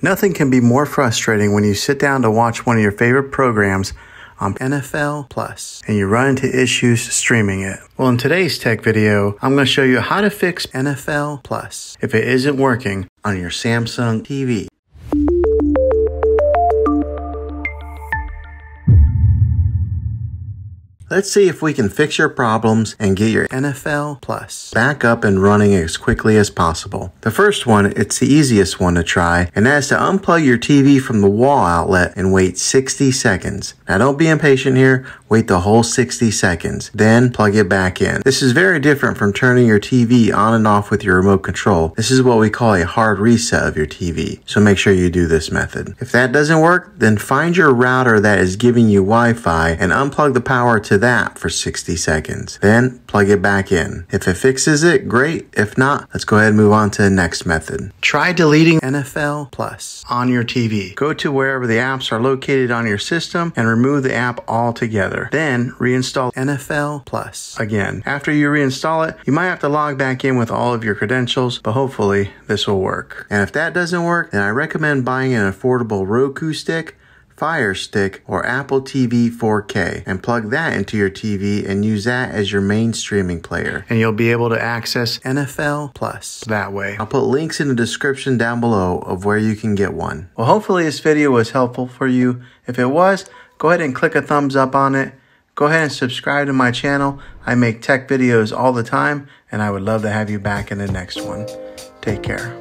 Nothing can be more frustrating when you sit down to watch one of your favorite programs on NFL Plus and you run into issues streaming it. Well, in today's tech video, I'm going to show you how to fix NFL Plus if it isn't working on your Samsung TV. Let's see if we can fix your problems and get your NFL Plus back up and running as quickly as possible. The first one, it's the easiest one to try, and that is to unplug your TV from the wall outlet and wait 60 seconds. Now don't be impatient here, wait the whole 60 seconds, then plug it back in. This is very different from turning your TV on and off with your remote control. This is what we call a hard reset of your TV, so make sure you do this method. If that doesn't work, then find your router that is giving you Wi-Fi and unplug the power to that for 60 seconds. Then plug it back in. If it fixes it, great. If not, let's go ahead and move on to the next method. Try deleting NFL Plus on your TV. Go to wherever the apps are located on your system and remove the app altogether. Then reinstall NFL Plus again. After you reinstall it, you might have to log back in with all of your credentials, but hopefully this will work. And if that doesn't work, then I recommend buying an affordable Roku stick, Fire Stick, or Apple TV 4K and plug that into your TV and use that as your main streaming player. And you'll be able to access NFL Plus that way. I'll put links in the description down below of where you can get one. Well, hopefully this video was helpful for you. If it was, go ahead and click a thumbs up on it. Go ahead and subscribe to my channel. I make tech videos all the time, and I would love to have you back in the next one. Take care.